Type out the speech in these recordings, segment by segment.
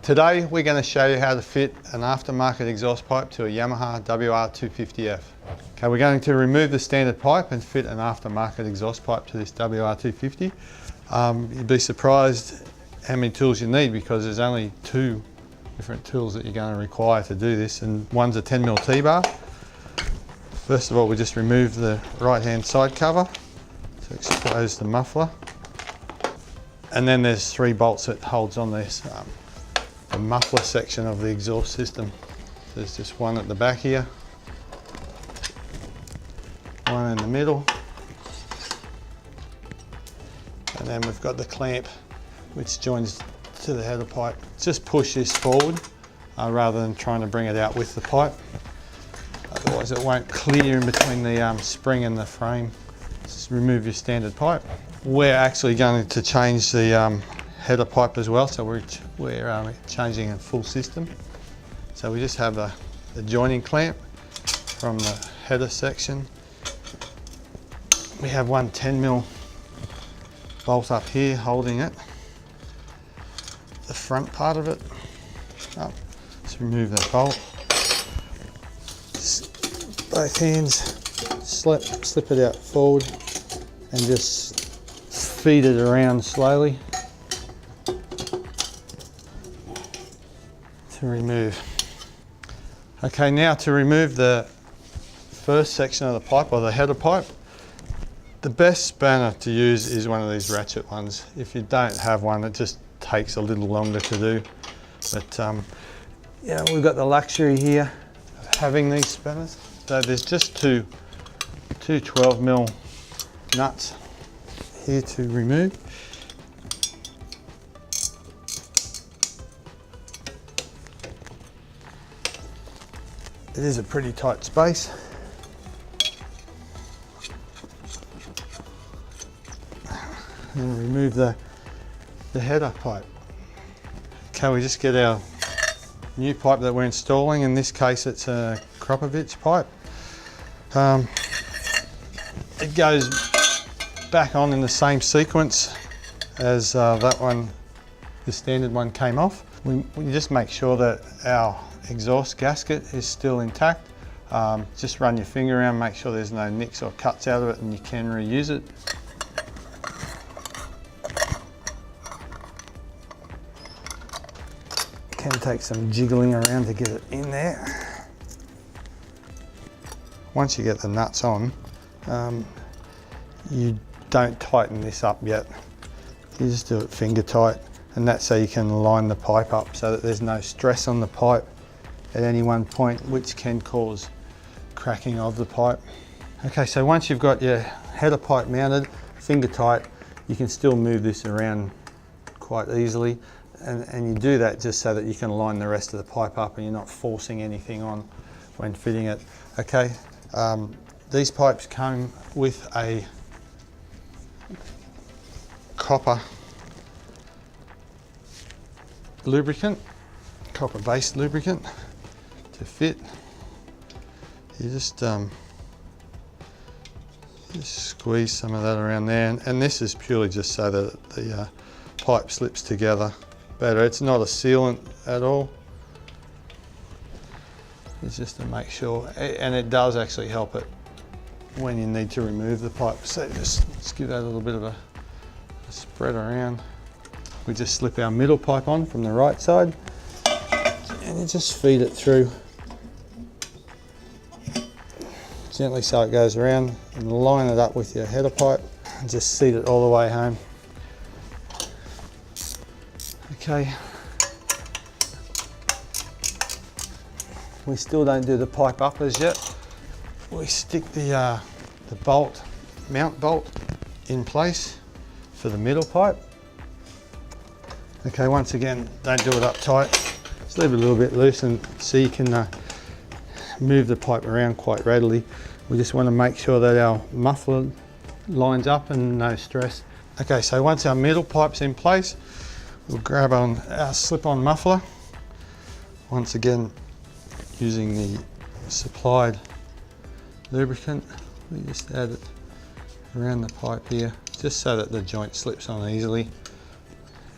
Today we're going to show you how to fit an aftermarket exhaust pipe to a Yamaha WR250F. Okay, we're going to remove the standard pipe and fit an aftermarket exhaust pipe to this WR250. You'd be surprised how many tools you need, because there's only two different tools that you're going to require to do this, and one's a 10mm T-bar. First of all, we just remove the right hand side cover to expose the muffler, and then there's 3 bolts that holds on this the muffler section of the exhaust system. There's just one at the back here, one in the middle, and then we've got the clamp which joins to the header pipe. Just push this forward rather than trying to bring it out with the pipe, otherwise it won't clear in between the spring and the frame. Just remove your standard pipe. We're actually going to change the header pipe as well, so we're changing a full system. So we just have the joining clamp from the header section. We have one 10mm bolt up here holding it, the front part of it up. Let's remove that bolt. Both hands, slip it out forward and just feed it around slowly to remove. Okay, now to remove the first section of the pipe, or the header pipe, the best spanner to use is one of these ratchet ones. If you don't have one, it just takes a little longer to do. But yeah, we've got the luxury here of having these spanners. So there's just two 12mm nuts here to remove. It is a pretty tight space. And remove the header pipe. Okay, we just get our new pipe that we're installing. In this case, it's a Akrapovic pipe. It goes back on in the same sequence as that one, the standard one, came off. We just make sure that our exhaust gasket is still intact. Just run your finger around, make sure there's no nicks or cuts out of it, and you can reuse it. Can take some jiggling around to get it in there. Once you get the nuts on, you don't tighten this up yet. You just do it finger tight, and that's so you can line the pipe up so that there's no stress on the pipe at any one point, which can cause cracking of the pipe. Okay, so once you've got your header pipe mounted, finger tight, you can still move this around quite easily, and you do that just so that you can line the rest of the pipe up and you're not forcing anything on when fitting it. Okay, these pipes come with a copper lubricant, copper-based lubricant to fit. You just squeeze some of that around there, and this is purely just so that the pipe slips together better. It's not a sealant at all. It's just to make sure, and it does actually help it when you need to remove the pipe. So just give that a little bit of a spread around. We just slip our middle pipe on from the right side, and you just feed it through gently so it goes around, and line it up with your header pipe and just seat it all the way home. Okay, we still don't do the pipe uppers yet. We stick the mount bolt in place for the middle pipe. Okay, once again, don't do it up tight. Just leave it a little bit loose, and so you can move the pipe around quite readily. We just want to make sure that our muffler lines up and no stress. Okay, so once our middle pipe's in place, we'll grab on our slip-on muffler. Once again, using the supplied lubricant, we just add it around the pipe here. just so that the joint slips on easily.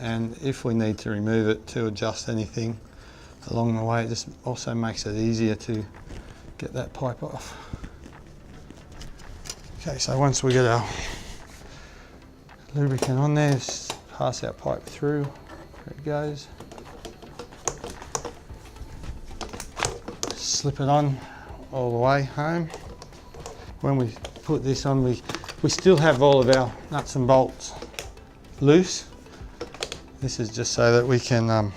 And if we need to remove it to adjust anything along the way, it just also makes it easier to get that pipe off. Okay, so once we get our lubricant on there, just pass our pipe through. There it goes. Slip it on all the way home. When we put this on, we still have all of our nuts and bolts loose. This is just so that we can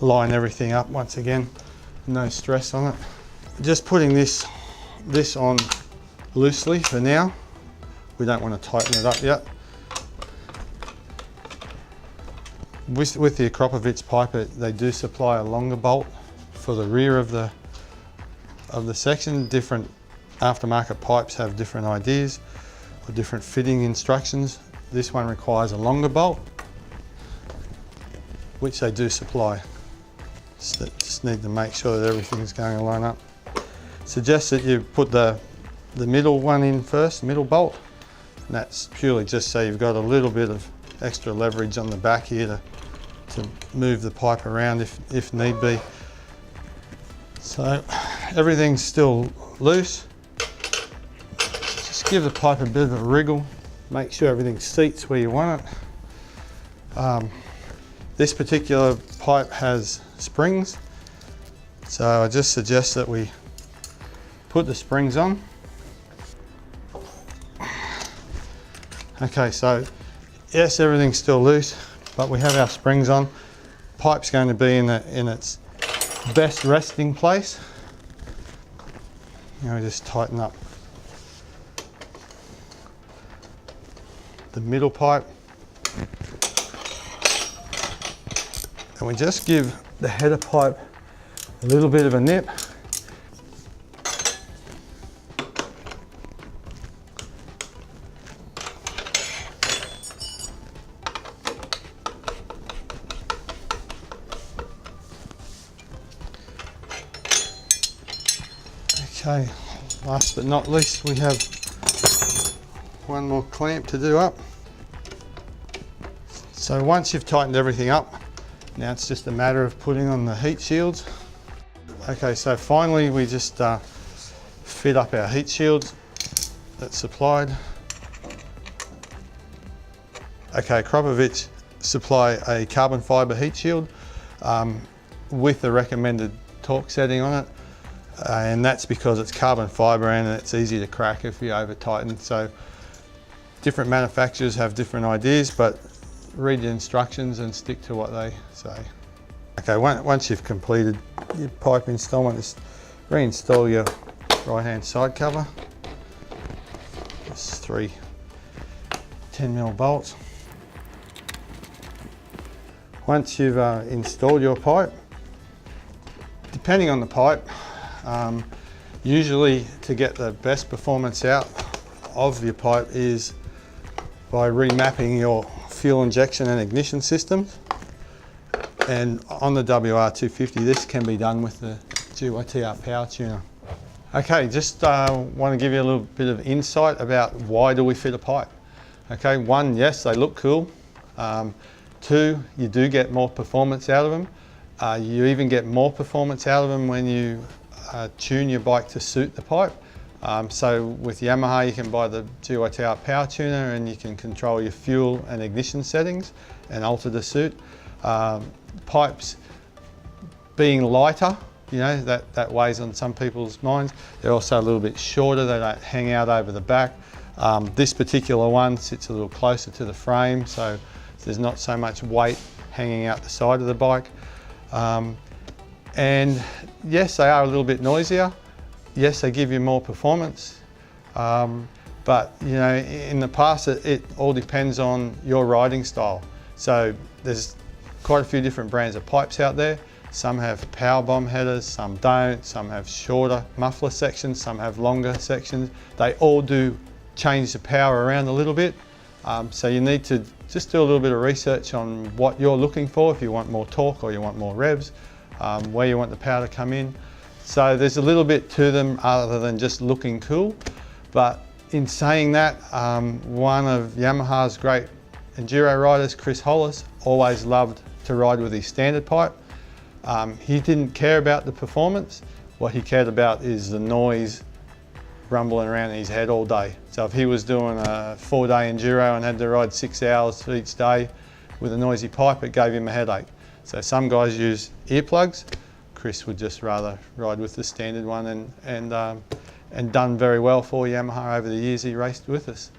line everything up once again, no stress on it. Just putting this on loosely for now. We don't want to tighten it up yet. With the Akrapovic pipe, they do supply a longer bolt for the rear of the section. Different aftermarket pipes have different ideas or different fitting instructions. This one requires a longer bolt, which they do supply. Just need to make sure that everything's going to line up. Suggest that you put the middle one in first, middle bolt, and that's purely just so you've got a little bit of extra leverage on the back here to move the pipe around if need be. So everything's still loose. Just give the pipe a bit of a wriggle, make sure everything seats where you want it. This particular pipe has springs, so I just suggest that we put the springs on. Okay, so yes, everything's still loose, but we have our springs on. Pipe's going to be in its best resting place. You know, just tighten up the middle pipe. And we just give the header pipe a little bit of a nip. Okay, last but not least, we have one more clamp to do up. So once you've tightened everything up, now it's just a matter of putting on the heat shields. Okay, so finally we just fit up our heat shields that's supplied. Okay, Akrapovic supply a carbon fibre heat shield with the recommended torque setting on it. And that's because it's carbon fibre and it's easy to crack if you over tighten. So different manufacturers have different ideas, but read the instructions and stick to what they say. Okay, once you've completed your pipe installment, just reinstall your right hand side cover. Just 3 10mm bolts. Once you've installed your pipe, depending on the pipe, usually to get the best performance out of your pipe is by remapping your fuel injection and ignition systems. And on the WR250, this can be done with the GYTR power tuner. Okay, just want to give you a little bit of insight about why do we fit a pipe. Okay, 1, yes, they look cool. 2, you do get more performance out of them. You even get more performance out of them when you tune your bike to suit the pipe. So with Yamaha, you can buy the GYTR power tuner and you can control your fuel and ignition settings and alter the suit. Pipes being lighter, you know, that weighs on some people's minds. They're also a little bit shorter, they don't hang out over the back. This particular one sits a little closer to the frame, so there's not so much weight hanging out the side of the bike. And yes, they are a little bit noisier. Yes, they give you more performance. But you know, in the past, it all depends on your riding style. So there's quite a few different brands of pipes out there. Some have power bomb headers, some don't, some have shorter muffler sections, some have longer sections. They all do change the power around a little bit. So you need to just do a little bit of research on what you're looking for, if you want more torque or you want more revs, where you want the power to come in. So there's a little bit to them other than just looking cool, but In saying that, one of Yamaha's great enduro riders, Chris Hollis, always loved to ride with his standard pipe. He didn't care about the performance. What he cared about is the noise rumbling around in his head all day. So if he was doing a 4-day enduro and had to ride 6 hours each day with a noisy pipe, it gave him a headache. So some guys use earplugs. Chris would just rather ride with the standard one, and done very well for Yamaha over the years he raced with us.